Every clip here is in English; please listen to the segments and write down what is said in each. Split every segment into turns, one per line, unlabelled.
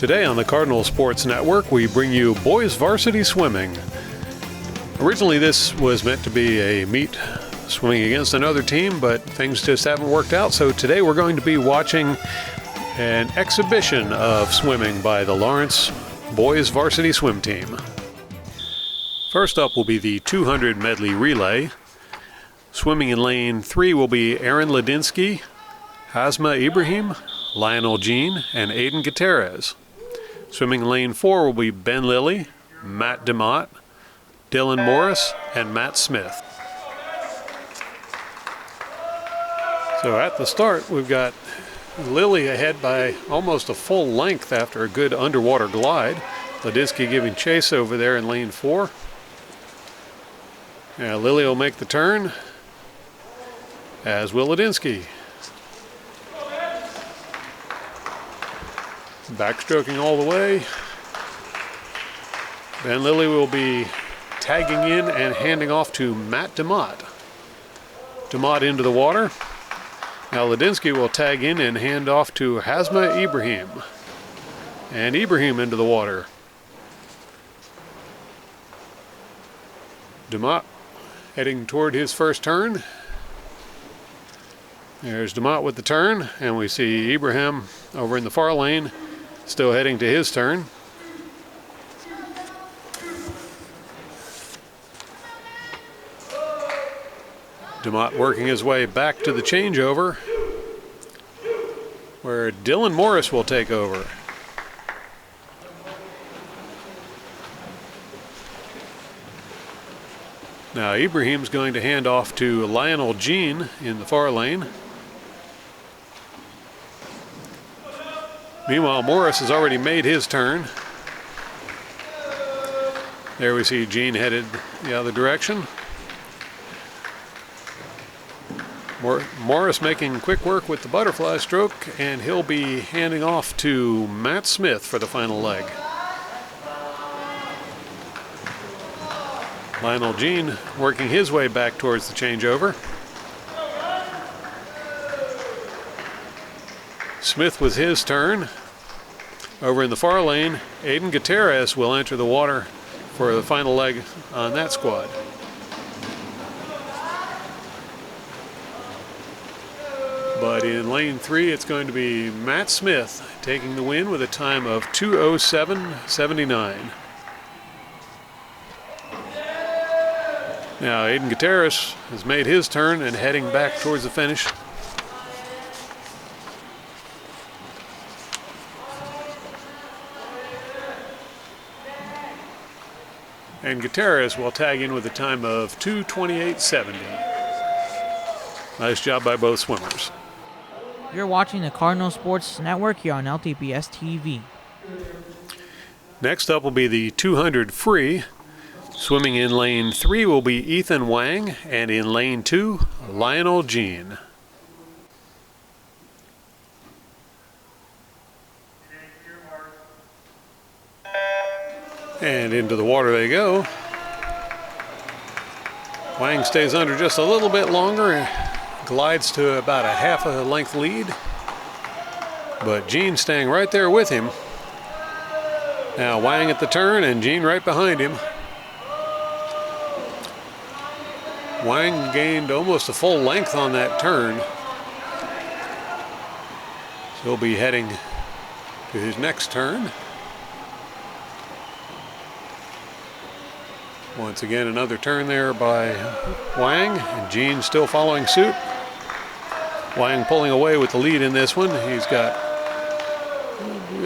Today on the Cardinal Sports Network, we bring you boys varsity swimming. Originally, this was meant to be a meet swimming against another team, but things just haven't worked out. So today we're going to be watching an exhibition of swimming by the Lawrence boys varsity swim team. First up will be the 200 medley relay. Swimming in lane 3 will be Aaron Ladinsky, Hazma Ibrahim, Lionel Jean, and Aiden Gutierrez. Swimming in lane 4 will be Ben Lilly, Matt DeMott, Dylan Morris, and Matt Smith. So at the start, we've got Lilly ahead by almost a full length after a good underwater glide. Ladinsky giving chase over there in lane 4. Now Lilly will make the turn, as will Ladinsky. Backstroking all the way. Ben Lilly will be tagging in and handing off to Matt DeMott. DeMott into the water. Now Ladinsky will tag in and hand off to Hazma Ibrahim. And Ibrahim into the water. DeMott heading toward his first turn. There's DeMott with the turn, and we see Ibrahim over in the far lane, still heading to his turn. DeMott working his way back to the changeover, where Dylan Morris will take over. Now Ibrahim's going to hand off to Lionel Jean in the far lane. Meanwhile, Morris has already made his turn. There we see Jean headed the other direction. Morris making quick work with the butterfly stroke, and he'll be handing off to Matt Smith for the final leg. Lionel Jean working his way back towards the changeover. Smith with his turn. Over in the far lane, Aiden Gutierrez will enter the water for the final leg on that squad. But in lane 3, it's going to be Matt Smith taking the win with a time of 2:07.79. Now Aiden Gutierrez has made his turn and heading back towards the finish. And Gutierrez will tag in with a time of 2:28.70. Nice job by both swimmers.
You're watching the Cardinal Sports Network here on LTPS TV.
Next up will be the 200 free. Swimming in lane 3 will be Ethan Wang, and in lane 2, Lionel Jean. And into the water they go. Wang stays under just a little bit longer and glides to about a half a length lead. But Jean staying right there with him. Now Wang at the turn and Jean right behind him. Wang gained almost a full length on that turn. So he'll be heading to his next turn. Once again, another turn there by Wang, and Jean still following suit. Wang pulling away with the lead in this one. He's got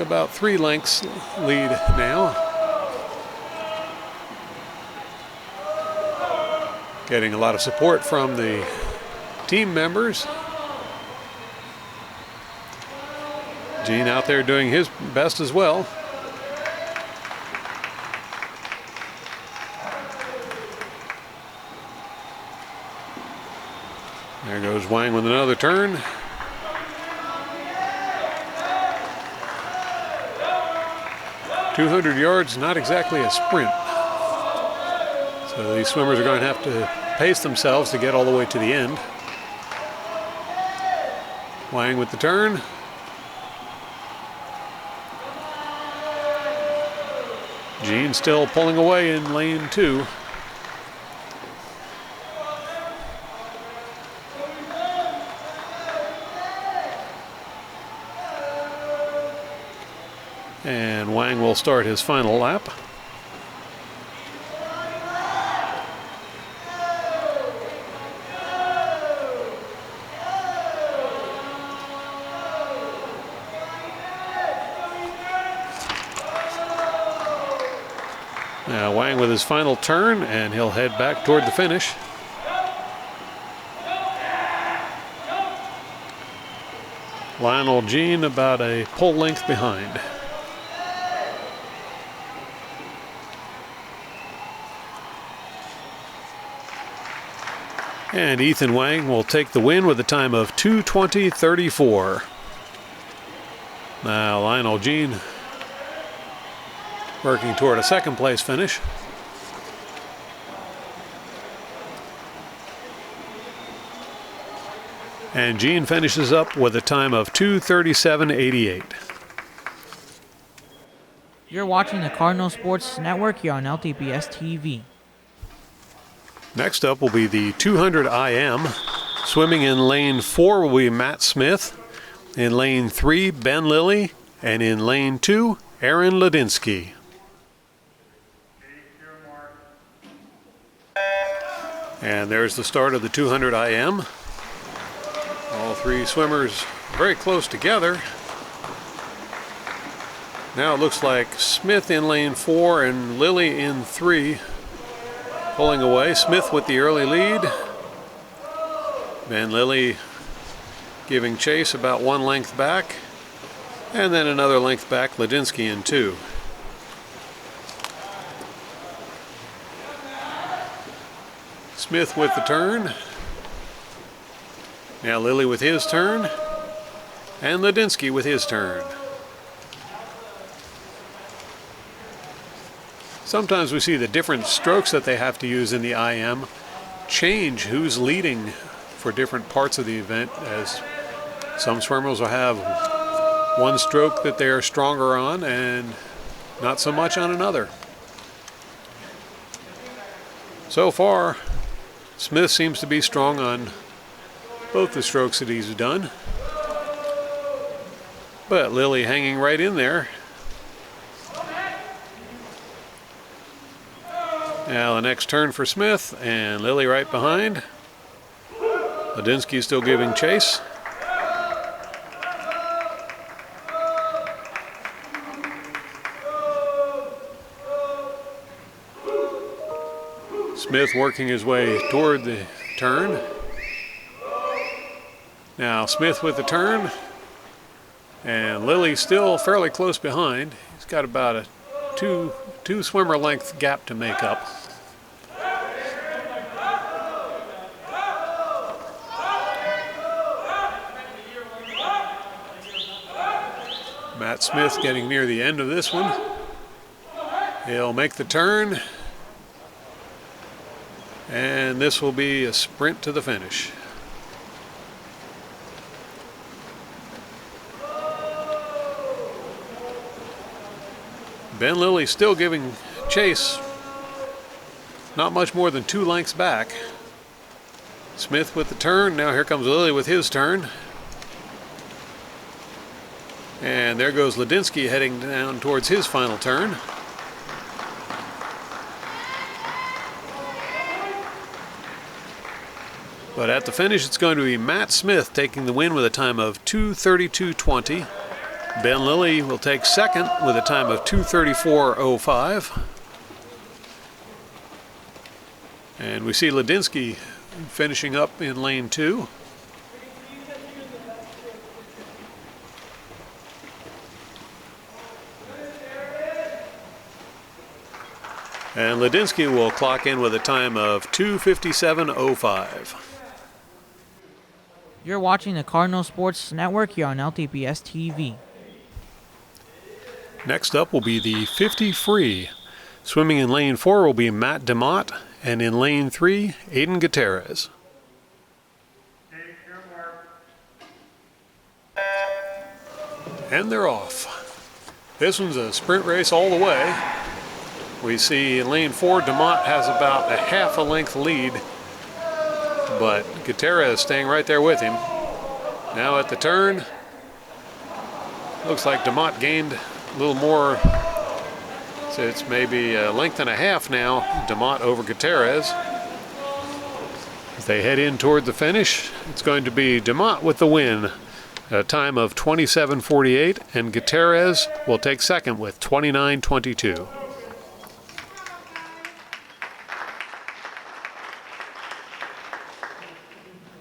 about 3 lengths lead now. Getting a lot of support from the team members. Jean out there doing his best as well. There goes Wang with another turn. "200 yards, not exactly a sprint." So these swimmers are going to have to pace themselves to get all the way to the end. Wang with the turn. Gene still pulling away in lane 2. And Wang will start his final lap. Now Wang with his final turn, and he'll head back toward the finish. Lionel Jean about a pole length behind. And Ethan Wang will take the win with a time of 2:20.34. Now Lionel Jean working toward a second place finish. And Gene finishes up with a time of 2:37.88.
You're watching the Cardinal Sports Network here on LTPS TV.
Next up will be the 200 IM. Swimming in lane 4 will be Matt Smith. In lane 3, Ben Lilly. And in lane 2, Aaron Ladinsky. And there's the start of the 200 IM. All three swimmers very close together. Now it looks like Smith in lane 4 and Lilly in 3. Pulling away, Smith with the early lead. Ben Lilly giving chase about 1 length back. And then another length back, Ladinsky in 2. Smith with the turn. Now Lilly with his turn. And Ladinsky with his turn. Sometimes we see the different strokes that they have to use in the IM change who's leading for different parts of the event, as some swimmers will have one stroke that they are stronger on and not so much on another. So far, Smith seems to be strong on both the strokes that he's done. But Lilly hanging right in there. Now the next turn for Smith, and Lilly right behind. Ladinsky still giving chase. Smith working his way toward the turn. Now Smith with the turn, and Lilly still fairly close behind. He's got about a two swimmer length gap to make up. Matt Smith getting near the end of this one. He'll make the turn, and this will be a sprint to the finish. Ben Lilly still giving chase, not much more than 2 lengths back. Smith with the turn. Now here comes Lilly with his turn. And there goes Ladinsky heading down towards his final turn. But at the finish, it's going to be Matt Smith taking the win with a time of 2:32.20. Ben Lilly will take second with a time of 2:34.05. And we see Ladinsky finishing up in lane 2. And Ladinsky will clock in with a time of 2:57.05.
You're watching the Cardinal Sports Network here on LTPS TV.
Next up will be the 50 free. Swimming in lane 4 will be Matt DeMott, and in lane 3, Aiden Gutierrez. And they're off. This one's a sprint race all the way. We see in lane 4, DeMott has about a half a length lead, but Gutierrez staying right there with him. Now at the turn, looks like DeMott gained a little more, so it's maybe a length and a half now, DeMott over Gutierrez. As they head in toward the finish, it's going to be DeMott with the win, a time of 27:48, and Gutierrez will take second with 29:22.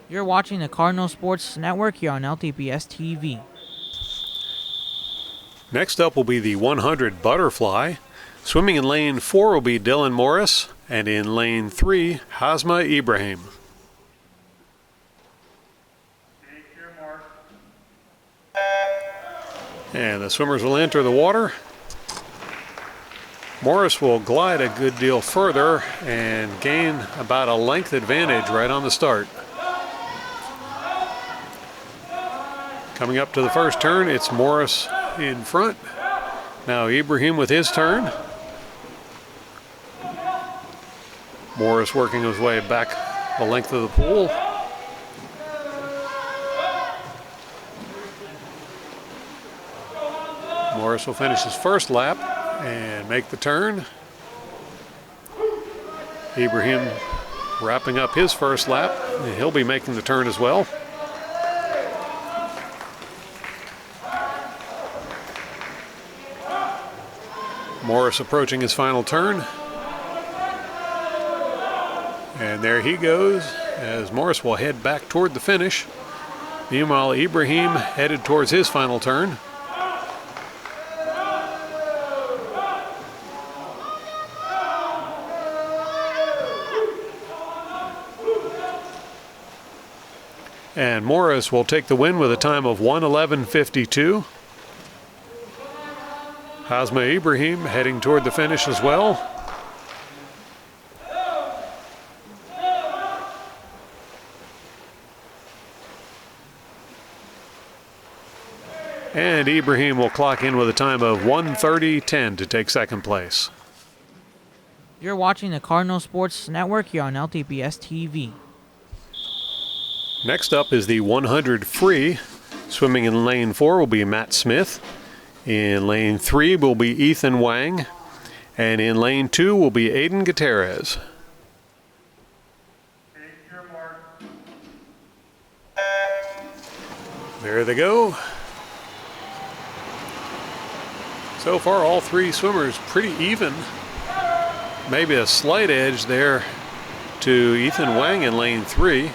You're watching the Cardinal Sports Network here on LTPS TV.
Next up will be the 100 butterfly. Swimming in lane 4 will be Dylan Morris, and in lane 3, Hazma Ibrahim. And the swimmers will enter the water. Morris will glide a good deal further and gain about a length advantage right on the start. Coming up to the first turn, it's Morris in front. Now Ibrahim with his turn. Morris working his way back the length of the pool. Morris will finish his first lap and make the turn. Ibrahim wrapping up his first lap, and he'll be making the turn as well. Morris approaching his final turn. And there he goes, as Morris will head back toward the finish. Meanwhile, Ibrahim headed towards his final turn. And Morris will take the win with a time of 1:11:52. Hazma Ibrahim heading toward the finish as well. And Ibrahim will clock in with a time of 1:30:10 to take second place.
You're watching the Cardinal Sports Network here on LTPS TV.
Next up is the 100 free. Swimming in lane 4 will be Matt Smith. In lane 3 will be Ethan Wang. And in lane 2 will be Aiden Gutierrez. There they go. So far, all three swimmers pretty even. Maybe a slight edge there to Ethan Wang in lane 3.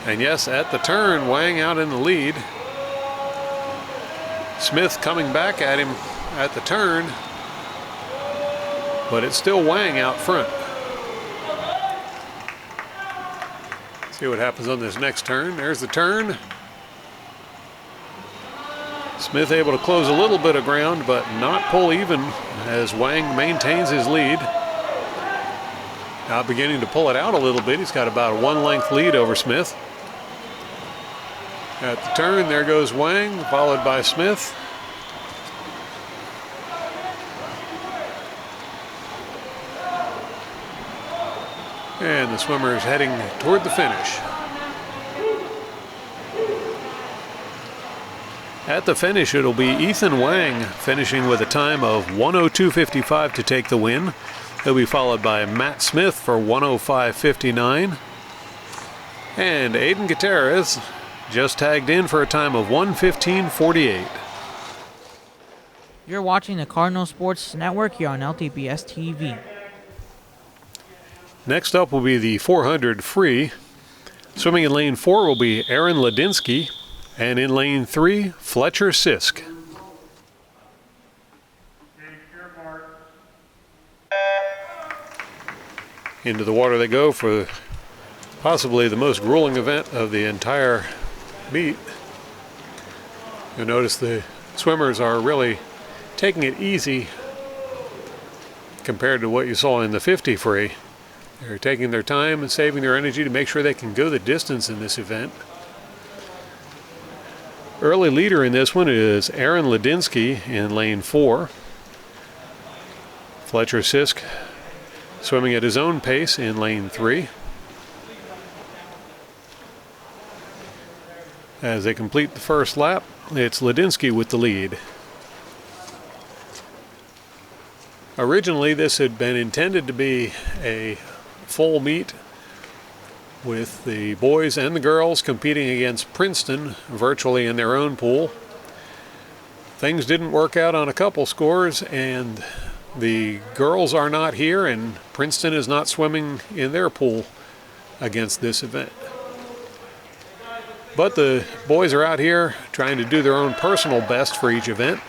And yes, at the turn, Wang out in the lead. Smith coming back at him at the turn, but it's still Wang out front. See what happens on this next turn. There's the turn. Smith able to close a little bit of ground, but not pull even as Wang maintains his lead. Now beginning to pull it out a little bit. He's got about a 1-length lead over Smith. At the turn, there goes Wang, followed by Smith. And the swimmer is heading toward the finish. At the finish, it'll be Ethan Wang finishing with a time of 1:02:55 to take the win. He'll be followed by Matt Smith for 1:05:59. And Aiden Gutierrez just tagged in for a time of 1:15:48.
You're watching the Cardinal Sports Network here on LTPS TV.
Next up will be the 400 free. Swimming in lane 4 will be Aaron Ladinsky, and in lane 3, Fletcher Sisk. Into the water they go for possibly the most grueling event of the entire meet. You'll notice the swimmers are really taking it easy compared to what you saw in the 50 free. They're taking their time and saving their energy to make sure they can go the distance in this event. Early leader in this one is Aaron Ladinsky in lane 4. Fletcher Sisk swimming at his own pace in lane 3. As they complete the first lap, it's Ladinsky with the lead. Originally, this had been intended to be a full meet with the boys and the girls competing against Princeton virtually in their own pool. Things didn't work out on a couple scores, and the girls are not here, and Princeton is not swimming in their pool against this event. But the boys are out here trying to do their own personal best for each event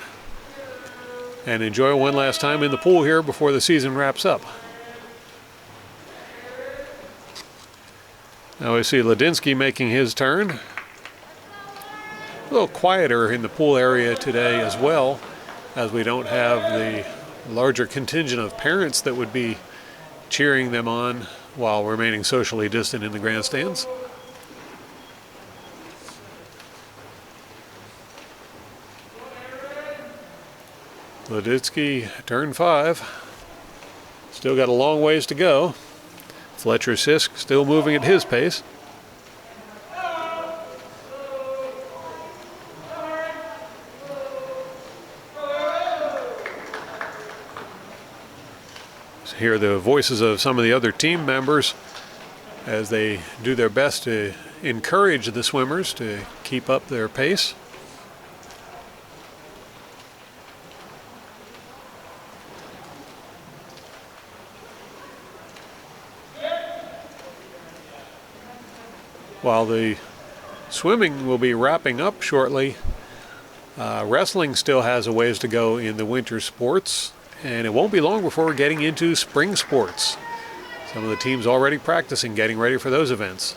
and enjoy one last time in the pool here before the season wraps up. Now we see Ladinsky making his turn. A little quieter in the pool area today as well, as we don't have the larger contingent of parents that would be cheering them on while remaining socially distant in the grandstands. Ladinsky, turn 5. Still got a long ways to go. Fletcher Sisk still moving at his pace. So hear the voices of some of the other team members as they do their best to encourage the swimmers to keep up their pace. While the swimming will be wrapping up shortly, wrestling still has a ways to go in the winter sports, and it won't be long before we're getting into spring sports. Some of the teams already practicing, getting ready for those events.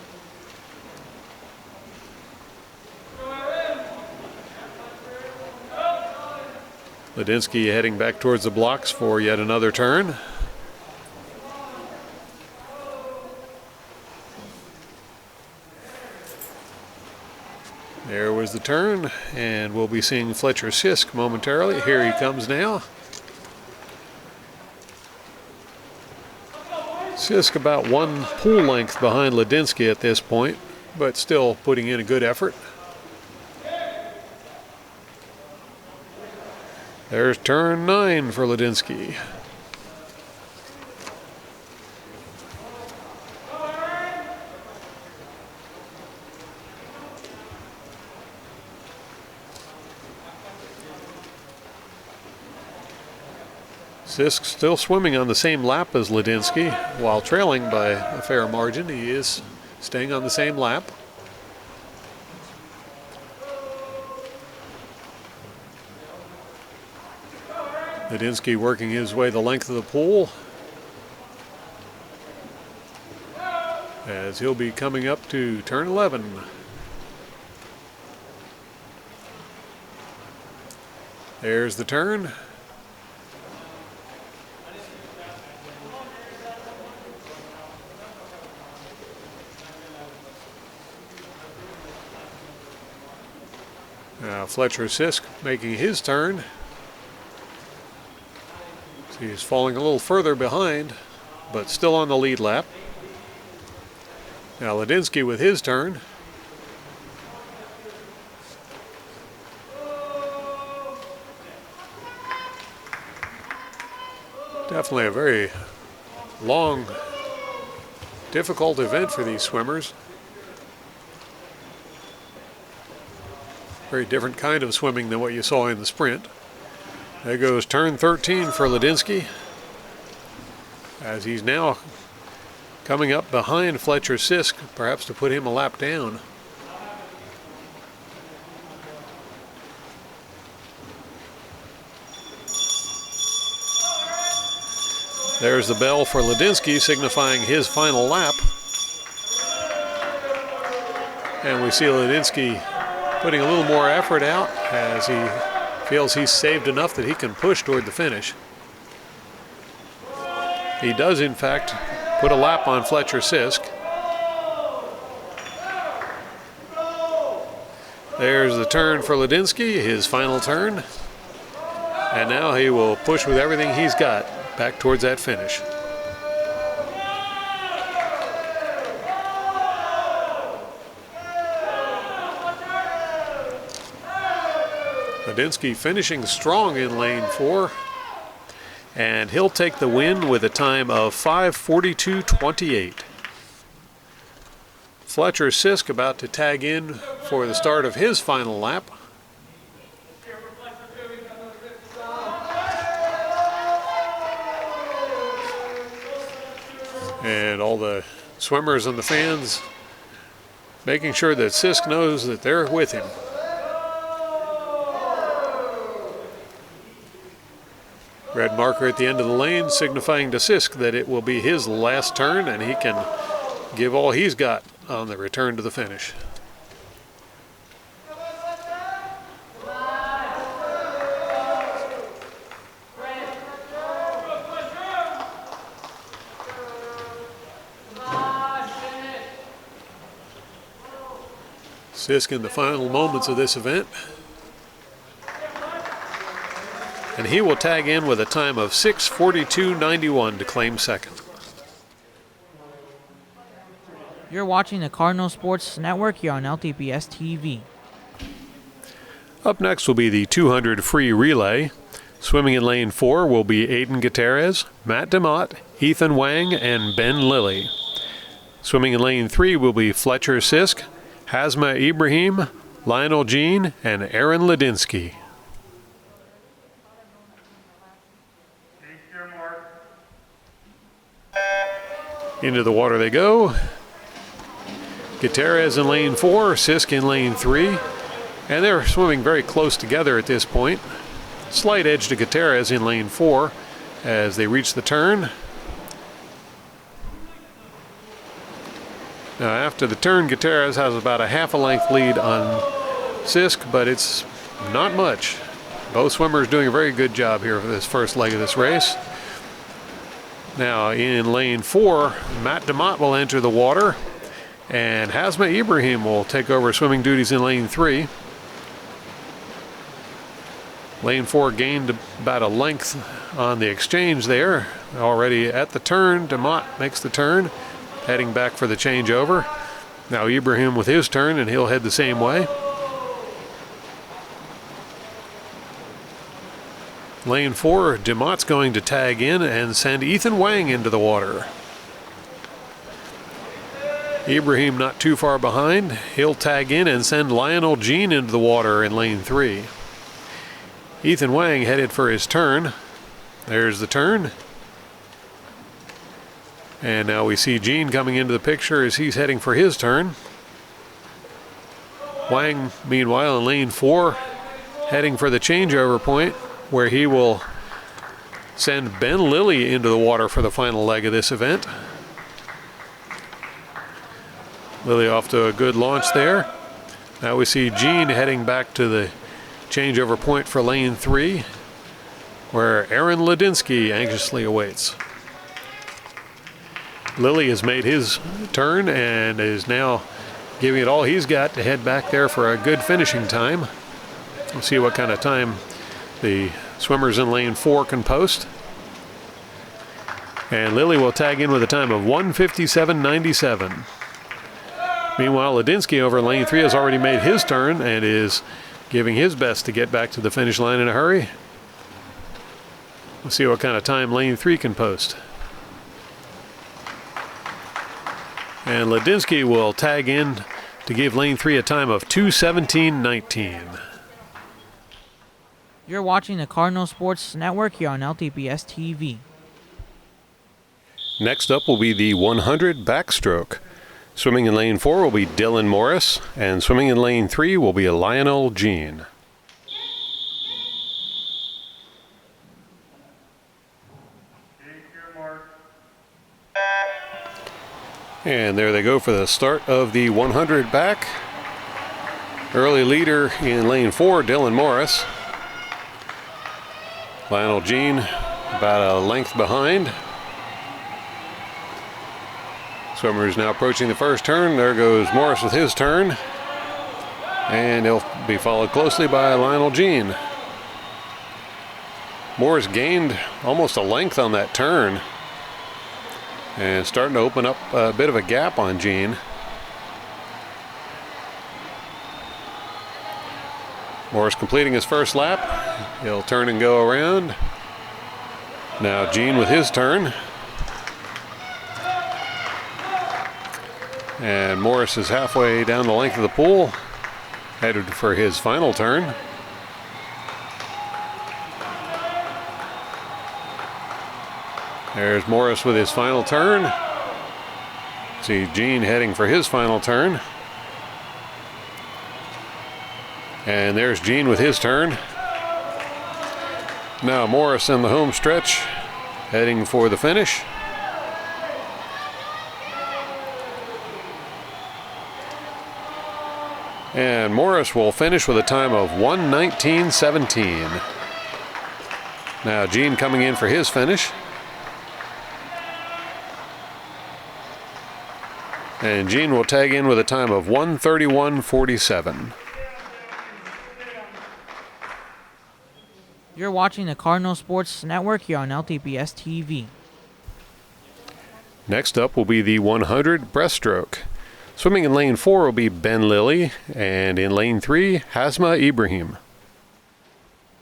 Ladinsky heading back towards the blocks for yet another turn. There was the turn, and we'll be seeing Fletcher Sisk momentarily. Here he comes now. Sisk about one pool length behind Ladinsky at this point, but still putting in a good effort. There's turn 9 for Ladinsky. Sisk still swimming on the same lap as Ladinsky, while trailing by a fair margin. He is staying on the same lap. Ladinsky working his way the length of the pool, as he'll be coming up to turn 11. There's the turn. Now Fletcher Sisk making his turn. So he's falling a little further behind, but still on the lead lap. Now Ladinsky with his turn. Definitely a very long, difficult event for these swimmers. Very different kind of swimming than what you saw in the sprint. There goes turn 13 for Ladinsky, as he's now coming up behind Fletcher Sisk, perhaps to put him a lap down. There's the bell for Ladinsky, signifying his final lap. And we see Ladinsky putting a little more effort out as he feels he's saved enough that he can push toward the finish. He does, in fact, put a lap on Fletcher Sisk. There's the turn for Ladinsky, his final turn. And now he will push with everything he's got back towards that finish. Ladinsky finishing strong in lane 4, and he'll take the win with a time of 5:42.28. Fletcher Sisk about to tag in for the start of his final lap. And all the swimmers and the fans making sure that Sisk knows that they're with him. Red marker at the end of the lane signifying to Sisk that it will be his last turn and he can give all he's got on the return to the finish. Sisk in the final moments of this event. And he will tag in with a time of 6:42.91 to claim second.
You're watching the Cardinal Sports Network here on LTPS TV.
Up next will be the 200 free relay. Swimming in lane 4 will be Aiden Gutierrez, Matt DeMott, Ethan Wang, and Ben Lilly. Swimming in lane 3 will be Fletcher Sisk, Hazma Ibrahim, Lionel Jean, and Aaron Ladinsky. Into the water they go. Gutierrez in lane 4, Sisk in lane 3, and they're swimming very close together at this point. Slight edge to Gutierrez in lane 4 as they reach the turn. Now after the turn, Gutierrez has about a half a length lead on Sisk, but it's not much. Both swimmers doing a very good job here for this first leg of this race. Now in lane 4, Matt DeMott will enter the water, and Hazma Ibrahim will take over swimming duties in lane 3. Lane 4 gained about a length on the exchange there. Already at the turn, DeMott makes the turn, heading back for the changeover. Now Ibrahim with his turn, and he'll head the same way. Lane 4, DeMott's going to tag in and send Ethan Wang into the water. Ibrahim not too far behind. He'll tag in and send Lionel Jean into the water in lane 3. Ethan Wang headed for his turn. There's the turn. And now we see Jean coming into the picture as he's heading for his turn. Wang, meanwhile, in lane 4, heading for the changeover point, where he will send Ben Lilly into the water for the final leg of this event. Lilly off to a good launch there. Now we see Jean heading back to the changeover point for lane 3, where Aaron Ladinsky anxiously awaits. Lilly has made his turn and is now giving it all he's got to head back there for a good finishing time. We'll see what kind of time the swimmers in lane 4 can post. And Lilly will tag in with a time of 1:57.97. Meanwhile, Ladinsky over in lane 3 has already made his turn and is giving his best to get back to the finish line in a hurry. We'll see what kind of time lane 3 can post. And Ladinsky will tag in to give lane 3 a time of 2:17.19.
You're watching the Cardinal Sports Network here on LTPS TV.
Next up will be the 100 backstroke. Swimming in lane 4 will be Dylan Morris, and swimming in lane 3 will be Lionel Jean. And there they go for the start of the 100 back. Early leader in lane 4, Dylan Morris. Lionel Jean about a length behind. Swimmers now approaching the first turn. There goes Morris with his turn. And he'll be followed closely by Lionel Jean. Morris gained almost a length on that turn and starting to open up a bit of a gap on Jean. Morris completing his first lap. He'll turn and go around. Now Jean with his turn. And Morris is halfway down the length of the pool, headed for his final turn. There's Morris with his final turn. See Jean heading for his final turn. And there's Jean with his turn. Now Morris in the home stretch, heading for the finish. And Morris will finish with a time of 1:19.17. Now Jean coming in for his finish. And Jean will tag in with a time of 1:31.47.
You're watching the Cardinal Sports Network here on LTPS TV.
Next up will be the 100 breaststroke. Swimming in lane 4 will be Ben Lilly, and in lane 3, Hasma Ibrahim.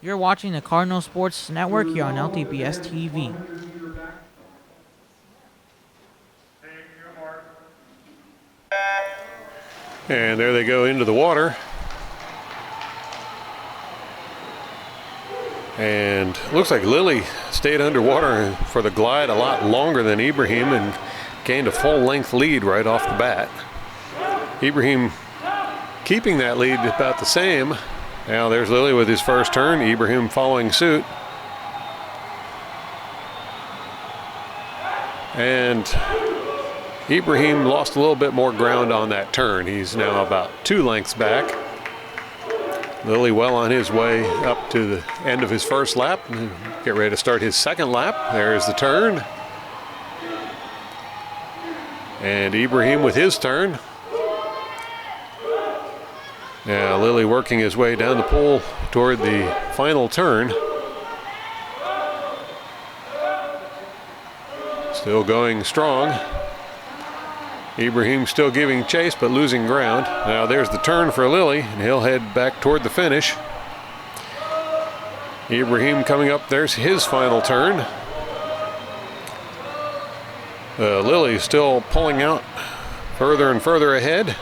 You're watching the Cardinal Sports Network here on LTPS TV.
And there they go into the water. And looks like Lilly stayed underwater for the glide a lot longer than Ibrahim and gained a full-length lead right off the bat. Ibrahim keeping that lead about the same. Now there's Lilly with his first turn, Ibrahim following suit. And Ibrahim lost a little bit more ground on that turn. He's now about 2 lengths back. Lilly well on his way up to the end of his first lap. Get ready to start his second lap. There's the turn. And Ibrahim with his turn. Now Lilly working his way down the pool toward the final turn. Still going strong. Ibrahim still giving chase but losing ground. Now there's the turn for Lilly, and he'll head back toward the finish. Ibrahim coming up, there's his final turn. Lilly still pulling out further and further ahead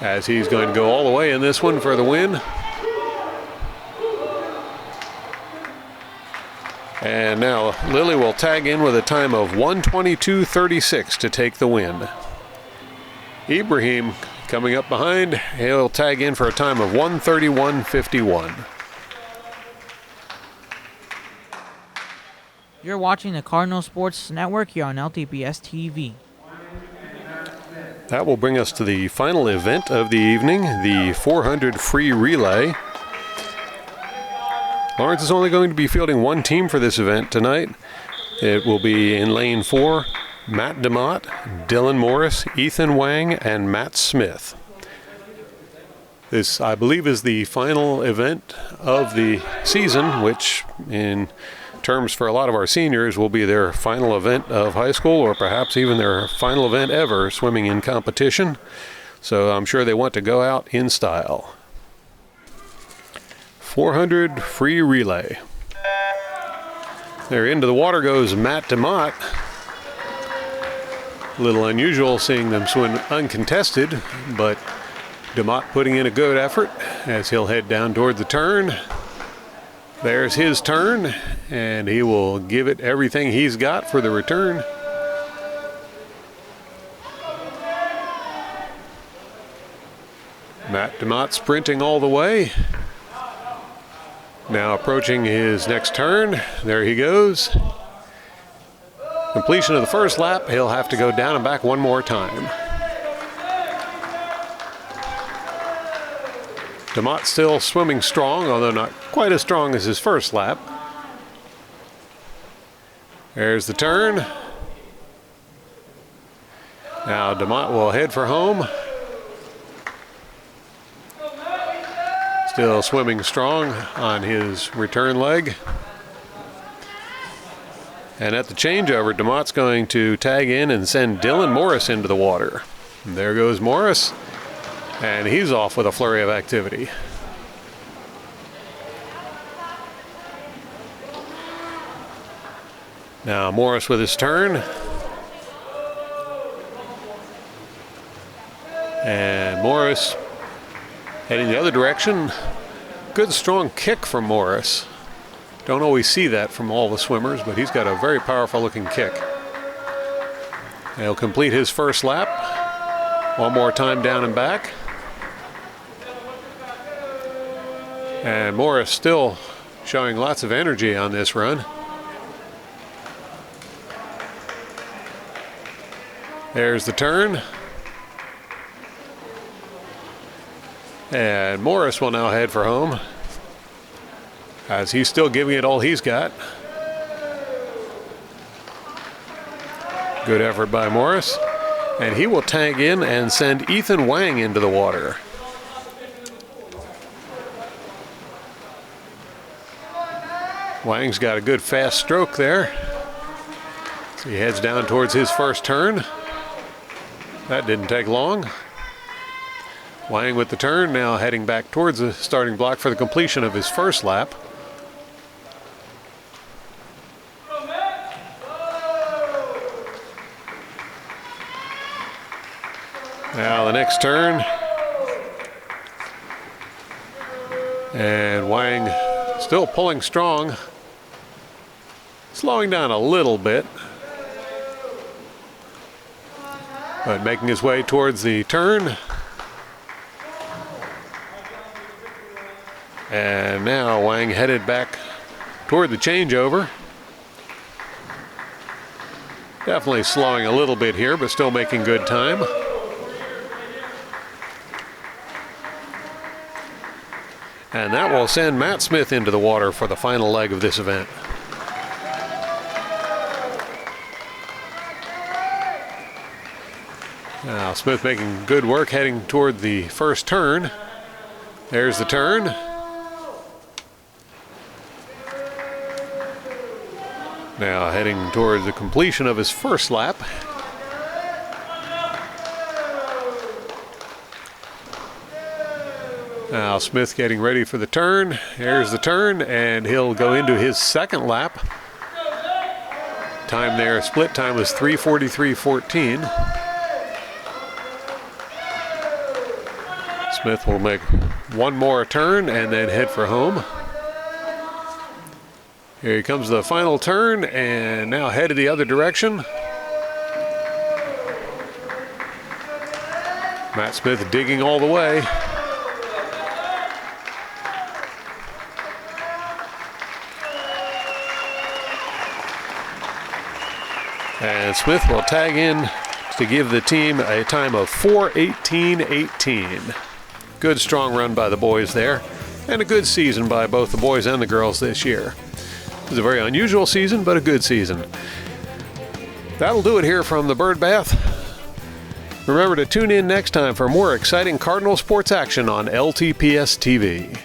as he's going to go all the way in this one for the win. And now Lilly will tag in with a time of 1:22.36 to take the win. Ibrahim coming up behind, he'll tag in for a time of 1:31.51.
You're watching the Cardinal Sports Network here on LTPS TV.
That will bring us to the final event of the evening, the 400 free relay. Lawrence is only going to be fielding one team for this event tonight. It will be in lane 4, Matt DeMott, Dylan Morris, Ethan Wang, and Matt Smith. This, I believe, is the final event of the season, which in terms for a lot of our seniors will be their final event of high school, or perhaps even their final event ever swimming in competition. So I'm sure they want to go out in style. 400 free relay. There into the water goes Matt DeMott. A little unusual seeing them swim uncontested, but DeMott putting in a good effort as he'll head down toward the turn. There's his turn, and he will give it everything he's got for the return. Matt DeMott sprinting all the way. Now approaching his next turn. There he goes. Completion of the first lap, he'll have to go down and back one more time. DeMott still swimming strong, although not quite as strong as his first lap. There's the turn. Now DeMott will head for home. Still swimming strong on his return leg. And at the changeover, DeMott's going to tag in and send Dylan Morris into the water. And there goes Morris, and he's off with a flurry of activity. Now Morris with his turn. And Morris heading the other direction. Good strong kick from Morris. Don't always see that from all the swimmers, but he's got a very powerful looking kick. He'll complete his first lap. One more time down and back. And Morris still showing lots of energy on this run. There's the turn. And Morris will now head for home, as he's still giving it all he's got. Good effort by Morris. And he will tag in and send Ethan Wang into the water. Wang's got a good fast stroke there. So he heads down towards his first turn. That didn't take long. Wang with the turn, now heading back towards the starting block for the completion of his first lap. Now the next turn. And Wang still pulling strong. Slowing down a little bit, but making his way towards the turn. And now Wang headed back toward the changeover. Definitely slowing a little bit here, but still making good time. And that will send Matt Smith into the water for the final leg of this event. Now Smith making good work heading toward the first turn. There's the turn. Now heading towards the completion of his first lap. Now Smith getting ready for the turn. There's the turn, and he'll go into his second lap. Time there, split time was 3:43.14. Smith will make one more turn and then head for home. Here comes the final turn, and now headed the other direction. Matt Smith digging all the way. And Smith will tag in to give the team a time of 4:18.18. Good strong run by the boys there, and a good season by both the boys and the girls this year. It was a very unusual season, but a good season. That'll do it here from the Bird Bath. Remember to tune in next time for more exciting Cardinal sports action on LTPS TV.